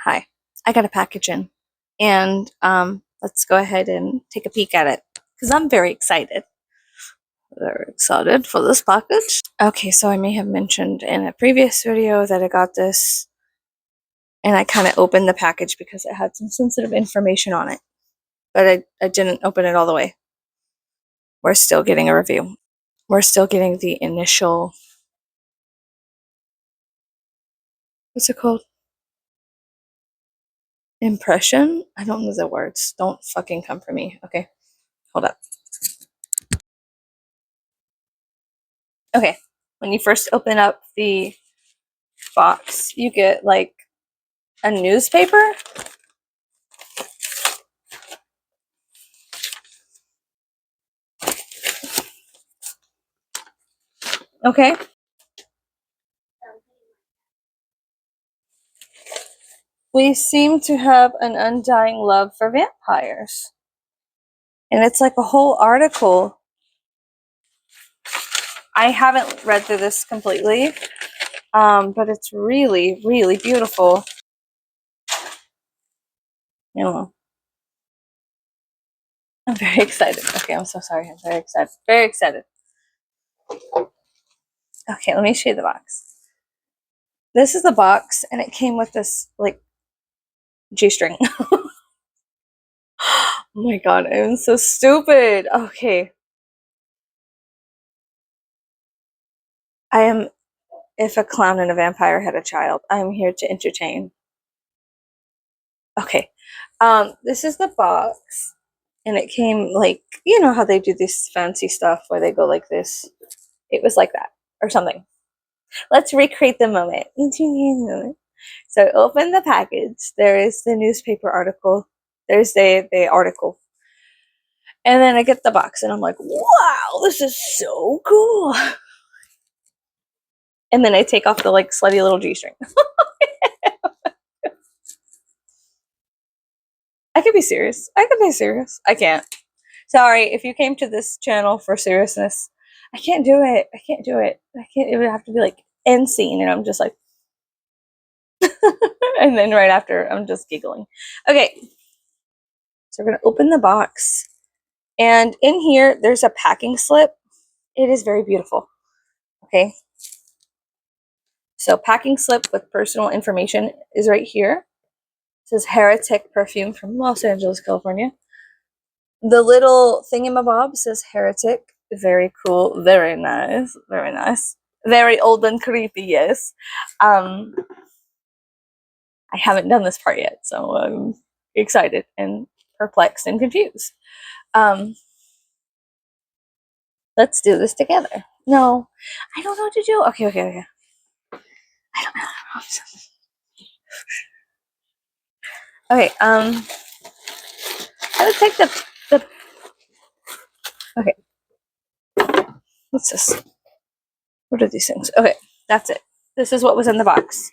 Hi. I got a package in, and let's go ahead and take a peek at it because I'm very excited. Very excited for this package. Okay, so I may have mentioned in a previous video that I got this, and I kind of opened the package because it had some sensitive information on it, but I didn't open it all the way. We're still getting a review. We're still getting the initial, what's it called? Impression? I don't know the words. Don't fucking come for me. Okay, hold up. Okay, when you first open up the box, you get like a newspaper. Okay. We seem to have an undying love for vampires. And it's like a whole article. I haven't read through this completely, but it's really, really beautiful. You know, I'm very excited. Okay, I'm so sorry. I'm very excited. Very excited. Okay, let me show you the box. This is the box, and it came with this, like, G-string. Oh my god, I'm so stupid. Okay. I am, if a clown and a vampire had a child, I'm here to entertain. Okay. This is the box, and it came like, you know how they do this fancy stuff where they go like this? It was like that, or something. Let's recreate the moment. So open the package. There is the newspaper article. There's the article. And then I get the box, and I'm like, wow, this is so cool. And then I take off the like slutty little G-string. I could be serious. I could be serious. I can't. Sorry, if you came to this channel for seriousness, I can't do it. I can't do it. I can't. It would have to be like end scene, and I'm just like, and then right after, I'm just giggling. Okay, so we're gonna open the box, and in here, there's a packing slip. It is very beautiful. Okay, so packing slip with personal information is right here. It says Heretic Perfume from Los Angeles, California. The little thingamabob says Heretic. Very cool. Very nice. Very nice. Very old and creepy, yes. I haven't done this part yet, so I'm excited and perplexed and confused. Let's do this together. No, I don't know what to do. Okay. I don't know. Okay, I would take the okay. What's this? What are these things? Okay, that's it. This is what was in the box.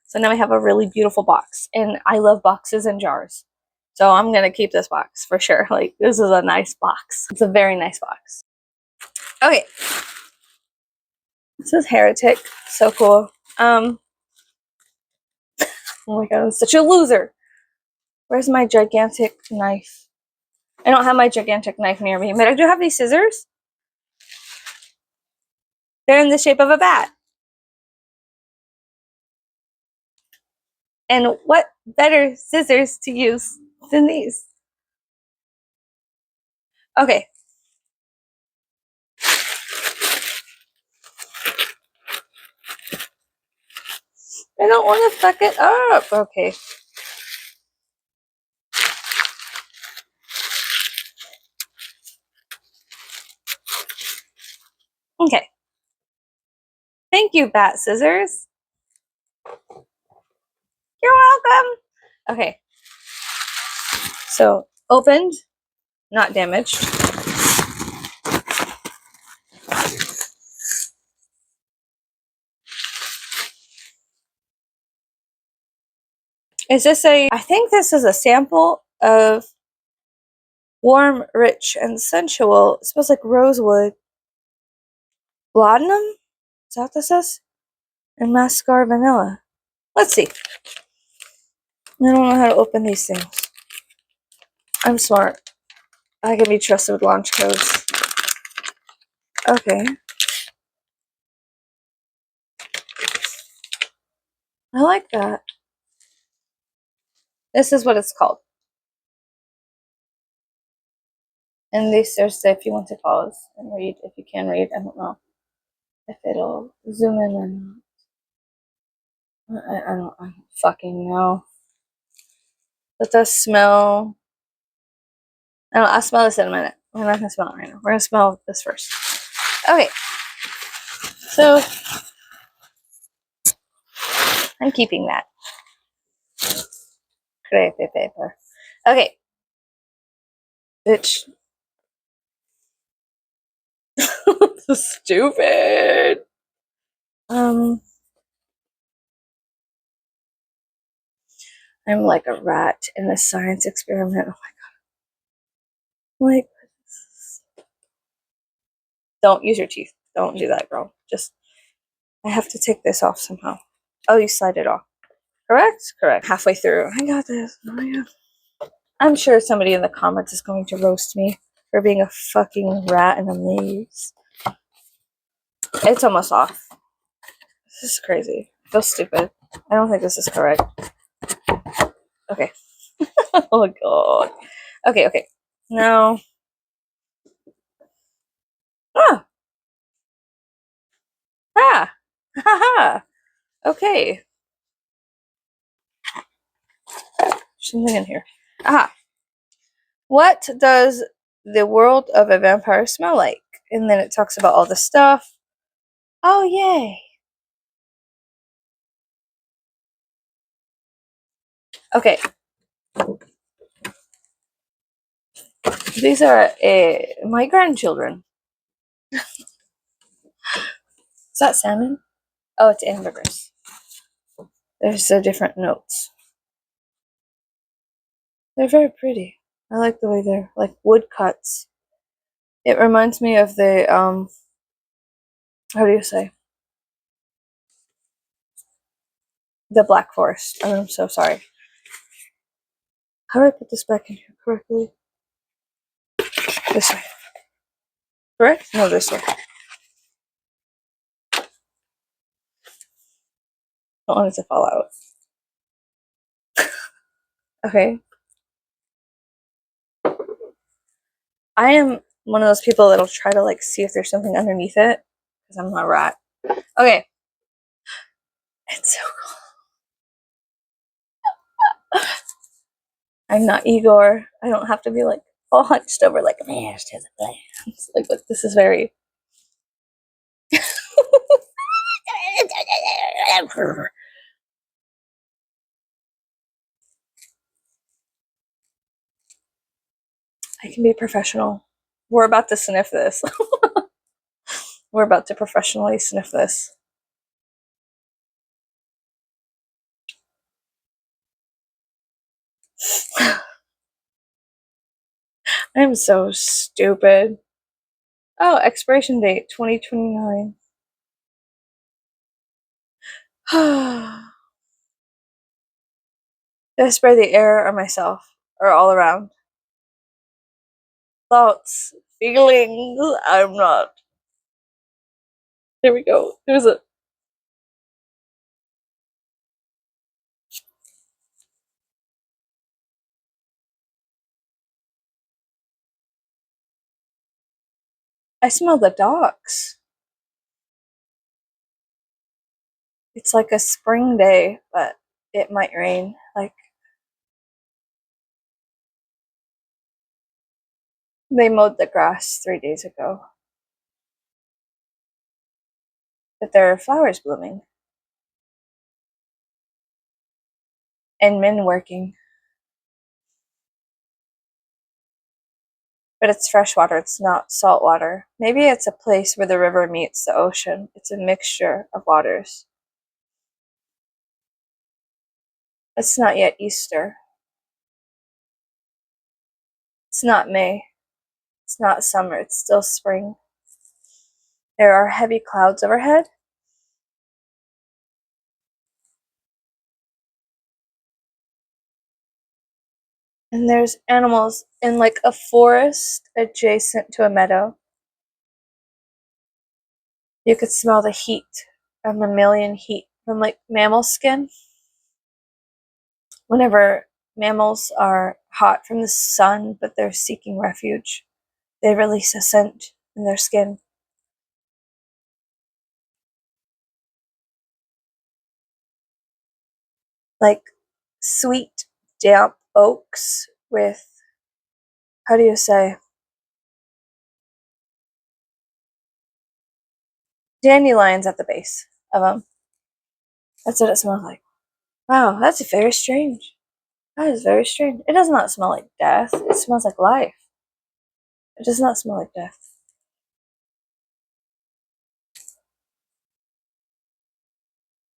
So now we have a really beautiful box, and I love boxes and jars. So I'm gonna keep this box for sure. Like, this is a nice box. It's a very nice box. Okay. This is Heretic. So cool. Oh my god, I'm such a loser. Where's my gigantic knife? I don't have my gigantic knife near me, but I do have these scissors. They're in the shape of a bat. And what better scissors to use than these? Okay. I don't want to fuck it up. Okay. Okay. Thank you, bat scissors. You're welcome. Okay. So, opened, not damaged. Is this I think this is a sample of warm, rich, and sensual. It smells like rosewood. Laudanum? Is that what this is? And mascar vanilla. Let's see. I don't know how to open these things. I'm smart. I can be trusted with launch codes. Okay. I like that. This is what it's called. And they say if you want to pause and read, if you can read, I don't know if it'll zoom in or not. I don't fucking know. Let us smell. I'll smell this in a minute. We're not gonna smell it right now. We're gonna smell this first. Okay. So I'm keeping that. Crepe paper. Okay. Bitch. This is stupid. I'm like a rat in a science experiment. Oh my god. Like, don't use your teeth. Don't do that, girl. Just, I have to take this off somehow. Oh, you slide it off. Correct? Correct. Halfway through. I got this. Oh my god. I'm sure somebody in the comments is going to roast me for being a fucking rat in a maze. It's almost off. This is crazy. I feel stupid. I don't think this is correct. Okay. Oh god. Okay, okay. Now. Ah! Ah! Haha! Okay. Something in here. Aha! What does the world of a vampire smell like? And then it talks about all the stuff. Oh, yay. Okay. These are my grandchildren. Is that salmon? Oh, it's ambergris. There's different notes. They're very pretty. I like the way they're like woodcuts. It reminds me of the, how do you say? The Black Forest. Oh, I'm so sorry. How do I put this back in here correctly? This way. Correct? No, this way. Don't want it to fall out. Okay. I am one of those people that'll try to like see if there's something underneath it because I'm a rat. Okay. It's so cool. I'm not Igor. I don't have to be like all hunched over like a man to the plans. Like, look, this is very. I can be professional. We're about to sniff this. We're about to professionally sniff this. I'm so stupid. Oh, expiration date 2029. Did I spray the air or myself? Or all around? Thoughts, feelings, I'm not. Here we go. There's a. I smell the docks. It's like a spring day, but it might rain. Like, they mowed the grass 3 days ago. But there are flowers blooming. And men working. But it's fresh water, it's not salt water. Maybe it's a place where the river meets the ocean. It's a mixture of waters. It's not yet Easter. It's not May. It's not summer. It's still spring. There are heavy clouds overhead. And there's animals in like a forest adjacent to a meadow. You could smell the heat, a mammalian heat from like mammal skin. Whenever mammals are hot from the sun, but they're seeking refuge, they release a scent in their skin. Like sweet, damp oaks with, how do you say, dandelions at the base of them. That's what it smells like. Wow, that's very strange. That is very strange. It does not smell like death. It smells like life. It does not smell like death.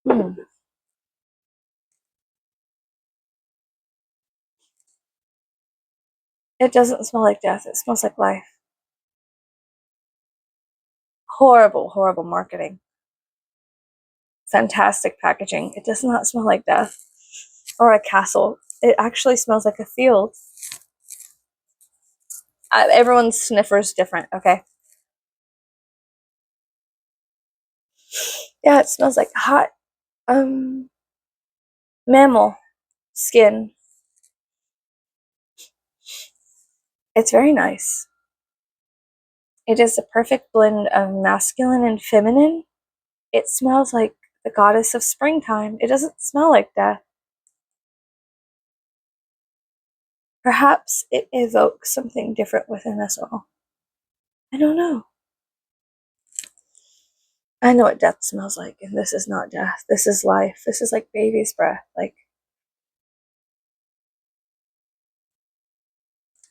Hmm. It doesn't smell like death. It smells like life. Horrible, horrible marketing. Fantastic packaging. It does not smell like death or a castle. It actually smells like a field. Everyone's sniffer is different, okay? Yeah, it smells like hot mammal skin. It's very nice. It is a perfect blend of masculine and feminine. It smells like the goddess of springtime. It doesn't smell like death. Perhaps it evokes something different within us all. I don't know. I know what death smells like, and this is not death. This is life. This is like baby's breath. Like,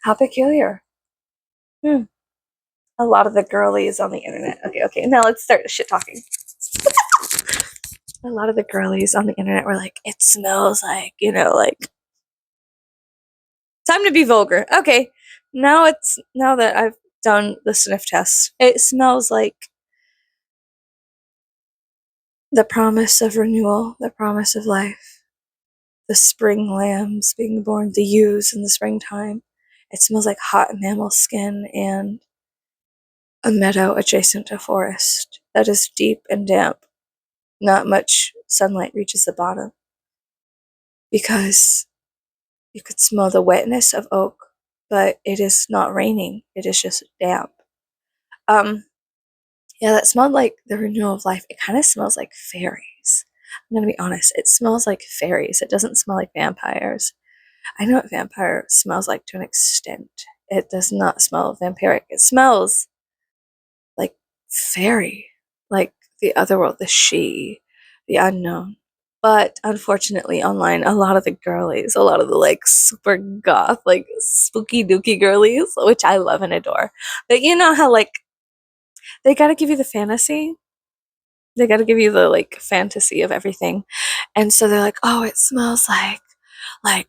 how peculiar. Hmm. A lot of the girlies on the internet. Okay. Now let's start shit talking. A lot of the girlies on the internet were like, it smells like, like, time to be vulgar. Okay. Now that I've done the sniff test, it smells like the promise of renewal, the promise of life, the spring lambs being born, the ewes in the springtime. It smells like hot mammal skin and a meadow adjacent to forest that is deep and damp. Not much sunlight reaches the bottom because you could smell the wetness of oak, but it is not raining. It is just damp. Um, yeah, that smelled like the renewal of life. It kind of smells like fairies. I'm gonna be honest. It smells like fairies. It doesn't smell like vampires. I know what vampire smells like to an extent. It does not smell vampiric. It smells like fairy, like the other world, the she, the unknown. But unfortunately, online, a lot of the girlies, a lot of the like super goth, like spooky dooky girlies, which I love and adore. But you know how like they gotta give you the fantasy. They gotta give you the like fantasy of everything. And so they're like, oh, it smells like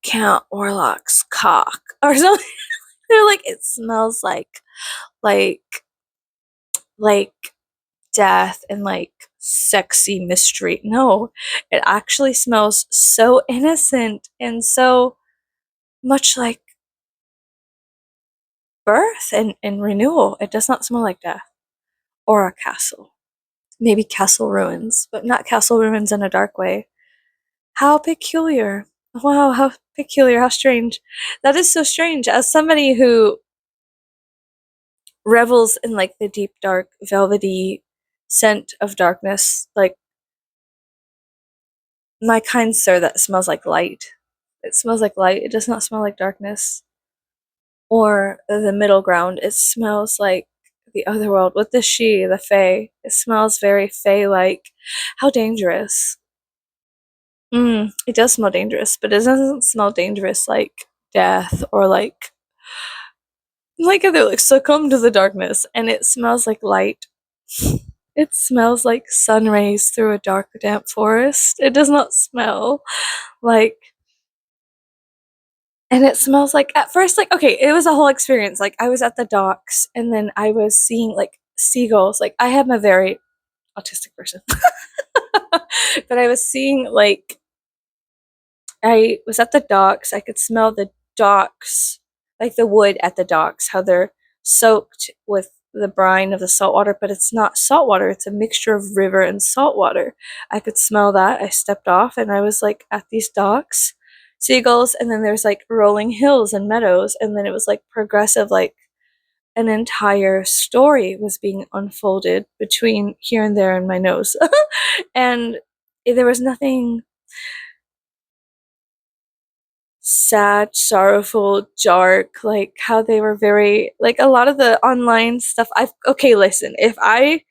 Count Orlok's cock or something. They're like, it smells like like death and like sexy mystery. No, it actually smells so innocent and so much like birth and renewal. It does not smell like death or a castle. Maybe castle ruins, but not castle ruins in a dark way. How peculiar. Wow, how peculiar, how strange. That is so strange. As somebody who revels in like the deep, dark, velvety scent of darkness, like my kind sir, that smells like light. It smells like light. It does not smell like darkness or the middle ground. It smells like the other world with the she, the fae. It smells very fae-like. How dangerous. It does smell dangerous, but it doesn't smell dangerous like death or like other like succumb to the darkness. And it smells like light. It smells like sun rays through a dark, damp forest. It does not smell like, and it smells like, at first, like, okay, it was a whole experience. Like, I was at the docks and then I was seeing like seagulls. Like, I am a very autistic person, but I was seeing like, I was at the docks. I could smell the docks, like the wood at the docks, how they're soaked with the brine of the salt water, but it's not salt water, it's a mixture of river and salt water. I could smell that. I stepped off and I was like at these docks, seagulls, and then there's like rolling hills and meadows, and then it was like progressive, like an entire story was being unfolded between here and there in my nose. And there was nothing sad, sorrowful, dark, like how they were very, like a lot of the online stuff. Okay, listen, if I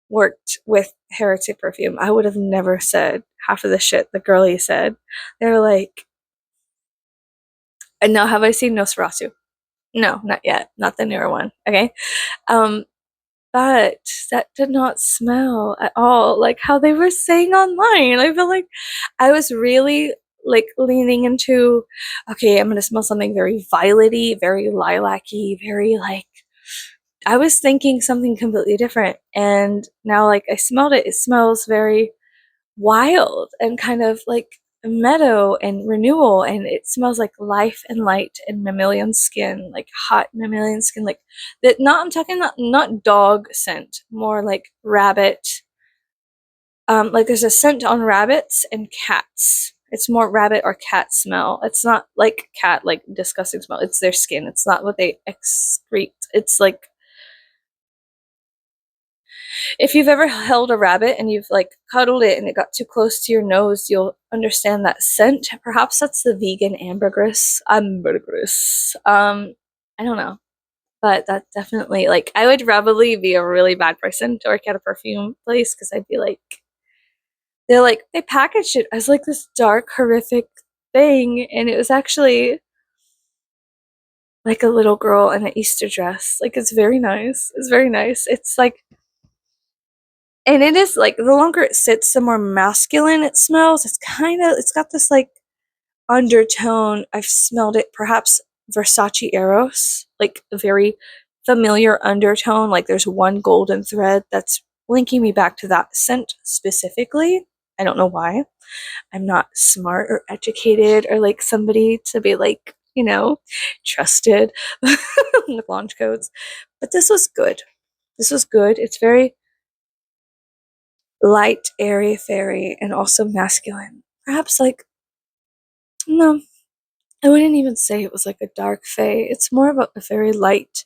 worked with Heretic Perfume, I would have never said half of the shit the girlie said. They were like, and now have I seen Nosferatu? No, not yet. Not the newer one. Okay. Um, but that did not smell at all like how they were saying online. I feel like I was really like leaning into, okay, I'm gonna smell something very violety, very lilac-y, very like, I was thinking something completely different. And now like I smelled it, it smells very wild and kind of like meadow and renewal, and it smells like life and light and mammalian skin, like hot mammalian skin, like that. Not, I'm talking not dog scent, more like rabbit. Like there's a scent on rabbits and cats. It's more rabbit or cat smell. It's not like cat, like disgusting smell. It's their skin. It's not what they excrete. It's like if you've ever held a rabbit and you've like cuddled it and it got too close to your nose, you'll understand that scent. Perhaps that's the vegan ambergris. Ambergris. I don't know. But that definitely, like, I would probably be a really bad person to work at a perfume place because I'd be like, they packaged it as like this dark, horrific thing, and it was actually like a little girl in an Easter dress. Like, it's very nice. It's very nice. It's like, and it is like the longer it sits, the more masculine it smells. It's got this like undertone. I've smelled it, perhaps Versace Eros, like a very familiar undertone. Like there's one golden thread that's linking me back to that scent specifically. I don't know why. I'm not smart or educated or like somebody to be like, trusted with launch codes. But this was good. This was good. It's very light, airy, fairy, and also masculine. Perhaps like, no, I wouldn't even say it was like a dark fae. It's more of a very light,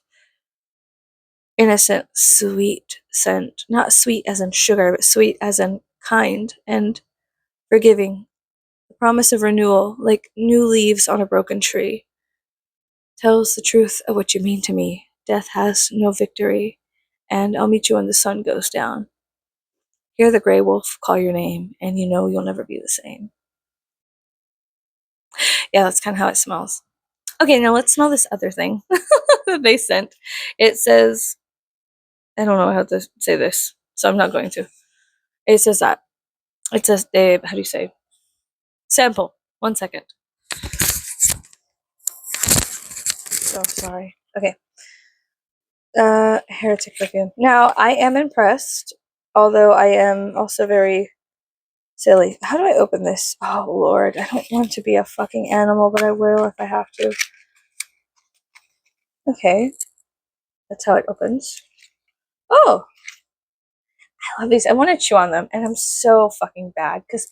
innocent, sweet scent. Not sweet as in sugar, but sweet as in kind and forgiving. The promise of renewal, like new leaves on a broken tree, tells the truth of what you mean to me. Death has no victory, and I'll meet you when the sun goes down. Hear the gray wolf call your name, and you know you'll never be the same. Yeah, that's kind of how it smells. Okay, now let's smell this other thing that they sent. It says, I don't know how to say this, so I'm not going to. It says that. It says, how do you say? Sample. 1 second. So sorry. Okay. Heretic perfume. Now, I am impressed, although I am also very silly. How do I open this? Oh, Lord. I don't want to be a fucking animal, but I will if I have to. Okay. That's how it opens. Oh! I love these. I want to chew on them, and I'm so fucking bad, because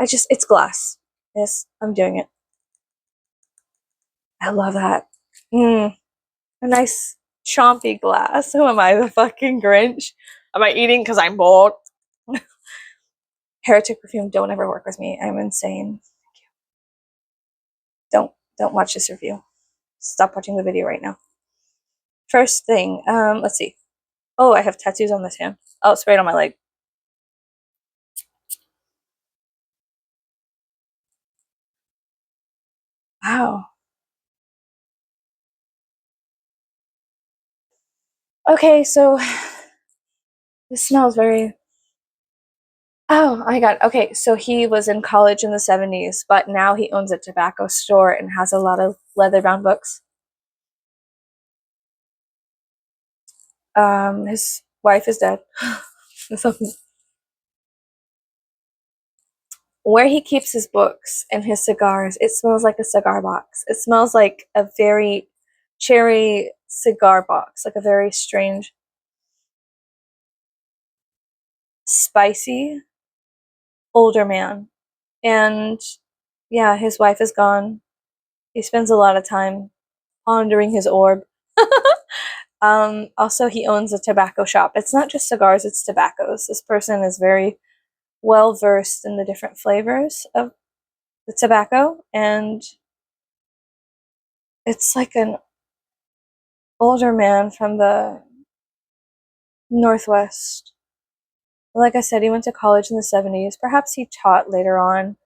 it's glass. Yes, I'm doing it. I love that. A nice chompy glass. Who am I, the fucking Grinch? Am I eating because I'm bored? Heretic perfume, don't ever work with me. I'm insane. Don't watch this review. Stop watching the video right now. First thing, let's see. Oh, I have tattoos on this hand. Oh, spray it on my leg. Wow. Okay, so this smells very. Oh my god. Okay, so he was in college in the 70s, but now he owns a tobacco store and has a lot of leather-bound books. His wife is dead. where he keeps his books and his cigars, it smells like a cigar box. It smells like a very cherry cigar box, like a very strange, spicy older man. And yeah, his wife is gone. He spends a lot of time pondering his orb. Also, he owns a tobacco shop. It's not just cigars, it's tobaccos. This person is very well versed in the different flavors of the tobacco, and it's like an older man from the Northwest. Like I said, he went to college in the 70s. Perhaps he taught later on,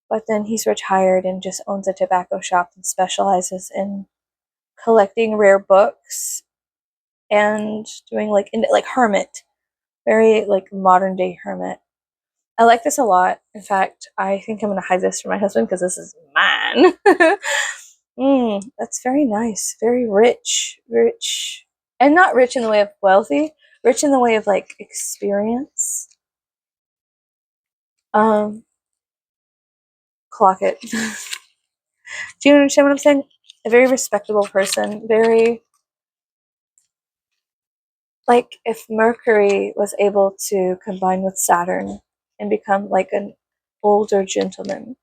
but then he's retired and just owns a tobacco shop and specializes in collecting rare books and doing like hermit, very like modern day hermit. I like this a lot. In fact, I think I'm gonna hide this from my husband because this is mine. That's very nice, very rich, rich, and not rich in the way of wealthy, rich in the way of like experience. Um, Clock it. Do you understand what I'm saying? A very respectable person, very like if Mercury was able to combine with Saturn and become like an older gentleman.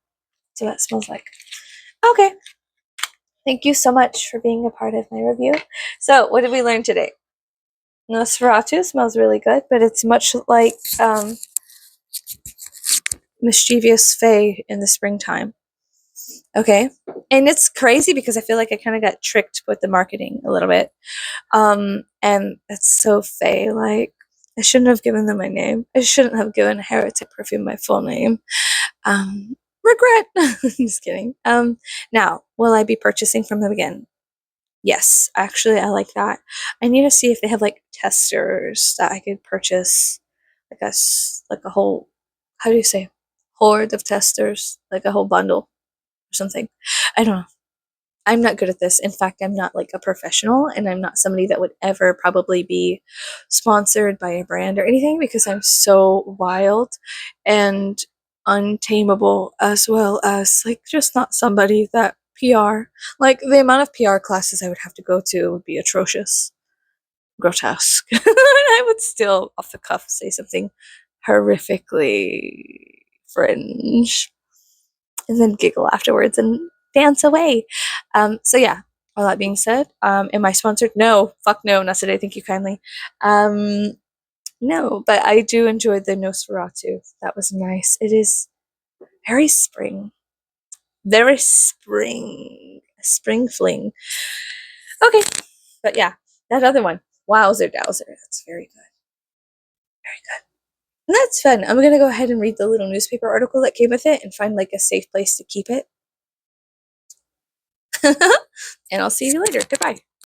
So that smells like. Okay. Thank you so much for being a part of my review. So, what did we learn today? Nosferatu smells really good, but it's much like mischievous fae in the springtime. Okay. And it's crazy because I feel like I kind of got tricked with the marketing a little bit. And it's so fae. Like, I shouldn't have given them my name. I shouldn't have given Heretic Perfume my full name. Regret. Just kidding. Now, will I be purchasing from them again? Yes, actually, I like that. I need to see if they have like testers that I could purchase, like a whole, how do you say, horde of testers, like a whole bundle or something. I don't know. I'm not good at this. In fact, I'm not like a professional, and I'm not somebody that would ever probably be sponsored by a brand or anything because I'm so wild and untamable, as well as like just not somebody that PR, like the amount of PR classes I would have to go to would be atrocious, grotesque. And I would still, off the cuff, say something horrifically fringe and then giggle afterwards and dance away. So yeah, all that being said, am I sponsored? No, fuck no, not today. Thank you kindly. No, but I do enjoy the Nosferatu. That was nice. It is very spring, very spring fling. Okay, but yeah, that other one, wowzer dowser. That's very good, very good. And that's fun. I'm gonna go ahead and read the little newspaper article that came with it and find like a safe place to keep it. And I'll see you later. Goodbye.